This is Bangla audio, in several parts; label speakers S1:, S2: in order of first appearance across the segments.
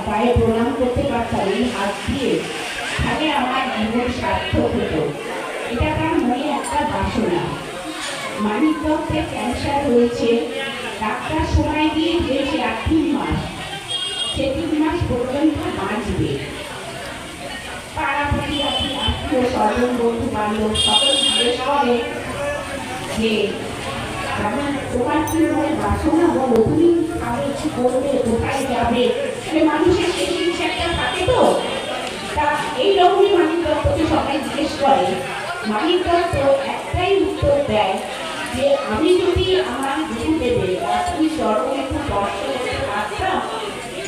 S1: পায়ে প্রণাম করতে পারতাম এই হাত দিয়ে, তাহলে আমার জীবন সার্থক হতো। এটা তার মনে একটা বাসনা। মানিক দত্তের ক্যান্সার হয়েছে, ডাক্তার সময় দিয়ে দিয়েছে আর 3 মাস। সে 3 মাস পর্যন্ত বাঁচবে। পাড়া প্রতিবেশী আত্মীয় স্বজন বন্ধু বান্ধব সকল জিজ্ঞেস করে যে তোমার কি মনে বাসনা, বলো তুমি খাবে, কি করবে, কোথায় যাবে, মানে মানুষের সেই জিনিস একটা থাকে। তো তা এইরকমই মানিক দত্তকে সবাই জিজ্ঞেস করে। মানিক দত্ত একটাই উত্তর দেয় যে আমি যদি আমার গুরুদেবের আপনি চরণে একটু স্পর্শ করতে পারতাম,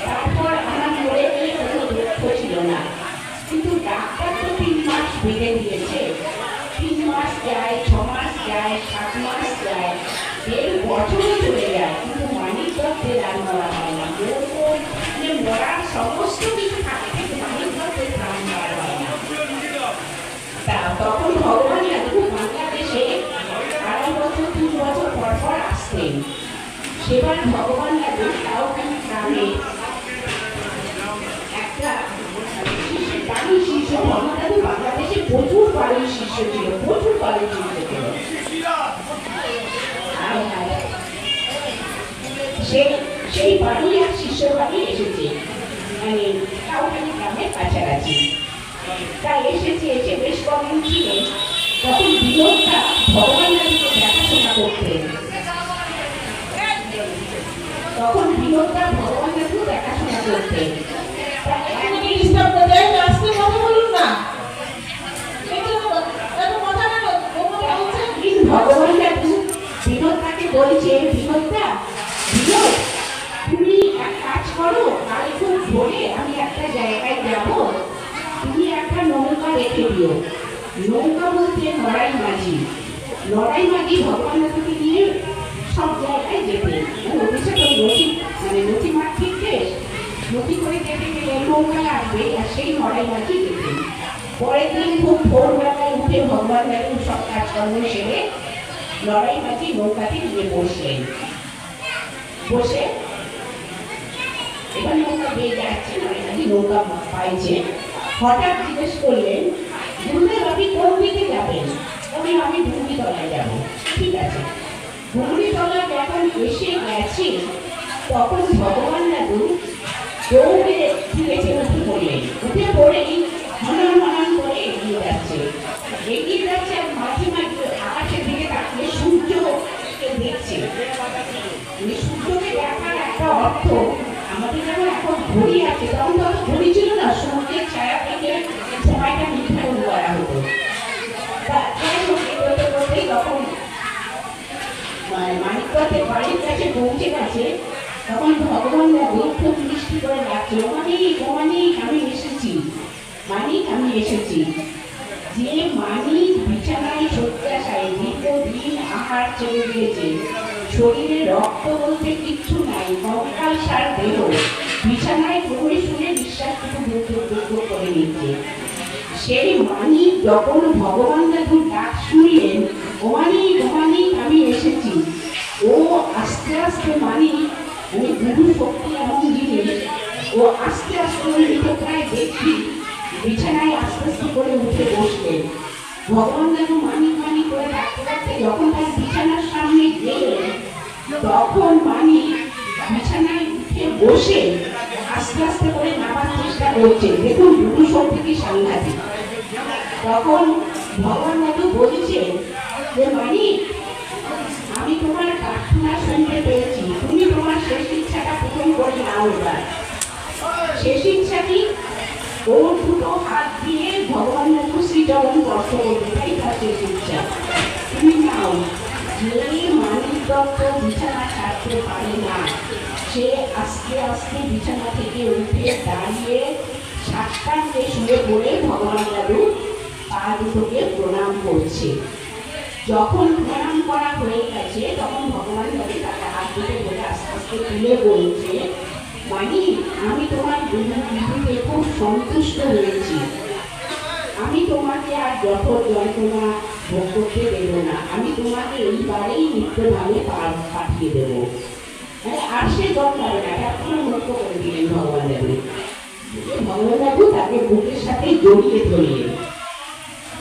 S1: তারপর আমার মরে গেলে কোনো দুঃখ ছিল না। কিন্তু ডাক্তার তো 3 মাস বেঁধে দিয়েছে। 3 মাস যায়, 6 মাস যায়, 7 মাস যায়, 1.5 বছরও চলে যায়, কিন্তু মানিক দত্তের আর মরা হয় না। মরার সমস্ত কিছু থাকে, কিন্তু মানিক দত্তের প্রাণ মরা হয় না। তা তখন ভগবান যখন বাংলাদেশে 2.5 বছর 3 বছর পর পর আসতেন, সেবার ভগবান কাউখানি গ্রামে একটা পানি শিষ্য, ভগবান বাংলাদেশে প্রচুর পানি শিষ্য ছিল, প্রচুর পানি শিষ্য ছিল। সেই বাড়ি আর শিষ্য বাড়ি এসেছে, মানে কাউখানি গ্রামের কাছাকাছি। তা এসেছে, এসে বেশ কদিন ছিলেন। তখন বিনোদটা ভগবান দেখাশোনা করতেন। তখন বিনোদটা ভগবান দেখাশোনা করতেন। ভগবান বিনোদটাকে বলছে, বিনোদটা, বিনোদ তুমি এক কাজ করো, কাল খুব ভোরে আমি একটা জায়গায় যাব, তুমি একটা নৌকা রেখে দিও। নৌকা বলতে লড়াই মাঝি। লড়াই মাঝি ভগবানকে নিয়ে সব জায়গায় যেতে, মানে নথিমাত্রিক দেশ, নথি করে যেতে গেলে নৌকা আসবে, আর সেই লড়াই মাঝি যেতেন। পরের দিন খুব ভোরবেলায় উঠে ভগবান সব কাজকর্ম সেরে লড়াই মাঝি নৌকাতে নিয়ে বসলেন। বসে এবার নৌকা বেয়ে যাচ্ছে, লড়াই মাঝি নৌকা পাইছে। হঠাৎ জিজ্ঞেস করলেন, গুরুদেব আপনি কোন দিকে যাবেন? আমি ডুমুরিতলায় যাব। ঠিক আছে। ডুমুরিতলা যখন এসে গেছে, তখন ভগবান দৌড়ে ফিরেছে, উঠে পড়লেন। উঠে পড়েই হনন হনন করে এগিয়ে যাচ্ছে। এগিয়ে যাচ্ছে আর মাঝে মাঝে আকাশের দিকে তাকিয়ে সূর্যকে দেখছে। সূর্যকে দেখার একটা অর্থ, আমাদের যেমন এখন ঘড়ি আছে, তখন তো ঘড়ি ছিল না, সূর্যের ছায়া থেকে সময়টা নির্ধারণ করা হতো। তখন মানিক দত্তের বাড়ির কাছে পৌঁছে গেছে, তখন ভগবান খুব মিষ্টি করে ডাকছে, মানিক আমি এসেছি, মানিক আমি এসেছি। যে মানিক বিছানায় শয্যাশায়ী, দীর্ঘদিন আহার ছেড়ে দিয়েছে, শরীরে রক্ত বলতে কিচ্ছু নাই, কঙ্কাল সার দেহ, বিছানায় ঘুরে শুনে নিঃশ্বাসটুকু দুঃখ করে নিচ্ছে। সেই মানিক যখন ভগবান দাদুর ডাক শুনলেন, ও মানিক আমি এসেছি, ও আস্তে আস্তে মানিক, আমি গুরু শক্তি এমন জিনিস, ও আস্তে আস্তে প্রায় দেখি বিছানায় আস্তে আস্তে করে উঠে বসলেন। ভগবান দাদু মানিক করে ডাকতে ডাকতে যখন তার বিছানার সামনে গেলেন, তখন মানিক বিছানায় উঠে বসে আস্তে আস্তে করে নামার চেষ্টা করছে। দেখুন গুরু শক্তি কি সাংঘাতিক। তখন ভগবান দাদু বলছেন যে মানিক, আমি তোমার প্রার্থনা শুনতে পেরেছি, তুমি তোমার শেষ ইচ্ছাটা পূরণ করে নাও। এবার শেষ ইচ্ছা কি? ওর দুটো হাত দিয়ে ভগবান দাদু শ্রীচরণ স্পর্শ করবে, তাই তার শেষ ইচ্ছা। তুমি নাও। যে মানিক দত্ত বিছানা ছাড়তে পারে না, সে আস্তে আস্তে বিছানা থেকে উঠে দাঁড়িয়ে সাষ্টাঙ্গে শুয়ে পড়ে ভগবান দাদু পা দুটোকে প্রণাম করছে। যখন প্রণাম করা হয়ে গেছে, তখন ভগবান দাদু তাকে হাত দুটো ধরে আস্তে আস্তে তুলে বলছে, মানিক আমি তোমার বিধিতে খুব সন্তুষ্ট হয়েছি, আমি তোমাকে আর যখন যন্ত্রণা ভোগ করতে দেব না, আমি তোমাকে এইবারেই নিত্যভাবে পাঠিয়ে দেবো। আর সে দরকার না, এখন লক্ষ্য করে দিলেন ভগবান দেব। ভগবান বাবু তাকে বুকের সাথে জড়িয়ে ধরলেন।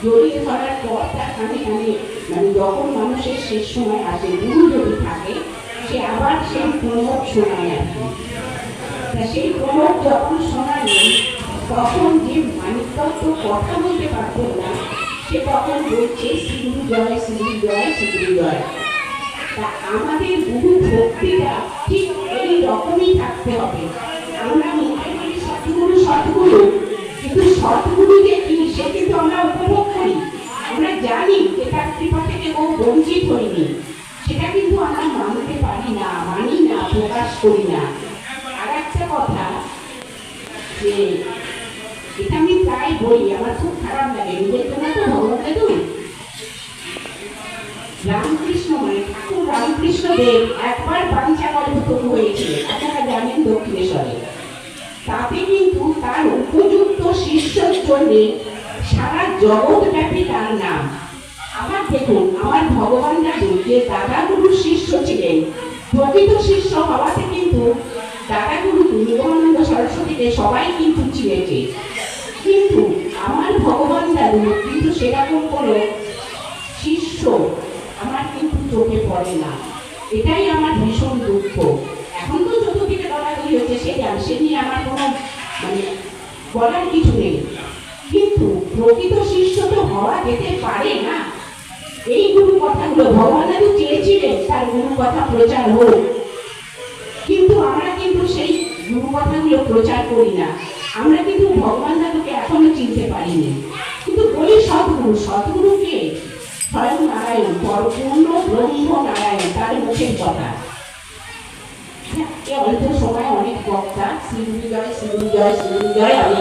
S1: জড়িয়ে ধরার পর তার কানে কানে, মানে যখন মানুষের শেষ সময় আসে, গুরু যদি থাকে, সে আবার সেই প্রণব শোনায় আর কি। সেই প্রণব যখন শোনালেন, তখন যে মানিকতত্ত্ব কথা বলতে পারতেন না, সে তখন বলছে শ্রীগুরু জয়, শ্রীগুরু জয়, শ্রীগুরু জয়। তা আমাদের গুরু ভক্তিটা ঠিক এই রকমই থাকতে হবে। আমরা মুখে বলি সৎগুরু সৎগুরু, কিন্তু সৎগুরু যে কি সে কিন্তু আমরা উপভোগ করি, আমরা জানি যে তার কৃপা থেকে কেউ বঞ্চিত হয়নি, সেটা কিন্তু আমরা মানতে পারি না, মানি না, প্রকাশ করি না। আর একটা কথা, যে এটা আমি প্রায় বলি, আমার খুব খারাপ লাগে, নিজের জন্য তো ভগবান দাদু রামকৃষ্ণ, মানে ঠাকুর রামকৃষ্ণ দেব একবার পাঞ্চাকল্পতরু হয়েছিলেন, আপনারা জানেন, দক্ষিণেশ্বরে। তাতে কিন্তু তার উপযুক্ত শিষ্যর জন্য সারা জগৎব্যাপী তার নাম। আবার দেখুন, আমার ভগবান দাদু যে দাদাগুরুর শিষ্য ছিলেন, প্রকৃত শিষ্য হওয়াতে কিন্তু দাদাগুরু নিগমানন্দ সরস্বতীকে সবাই কিন্তু চিনেছে, কিন্তু আমার ভগবান দাদু কিন্তু সেরকম কোনো শিষ্য আমার কিন্তু চোখে পড়ে না। এটাই আমার ভীষণ দুঃখ। এখন তো চতুর্দিকে দলাদলি হচ্ছে, সে নিয়ে আমার কোনো মানে বলার কিছু নেই, কিন্তু প্রকৃত শিষ্য তো হওয়া যেতে পারে না। এই গুরু কথাগুলো ভগবান দাদু চেয়েছিলেন তার গুরু কথা প্রচার হোক, কিন্তু আমরা কিন্তু সেই গুরু কথাগুলো প্রচার করি না। আমরা কিন্তু ভগবান দাদুকে এখনো চিনতে পারিনি, কিন্তু বলি সদ্গুরু। সদ্গুরুকে স্বয়ং নারায়ণ, পরপূর্ণ ব্রহ্ম নারায়ণ, তার মুখের কথা। অল্প সময় অনেক বক্তা, শ্রীগুরু জয়, শ্রীগুরু জয়, শ্রীগুরু জয়, আমি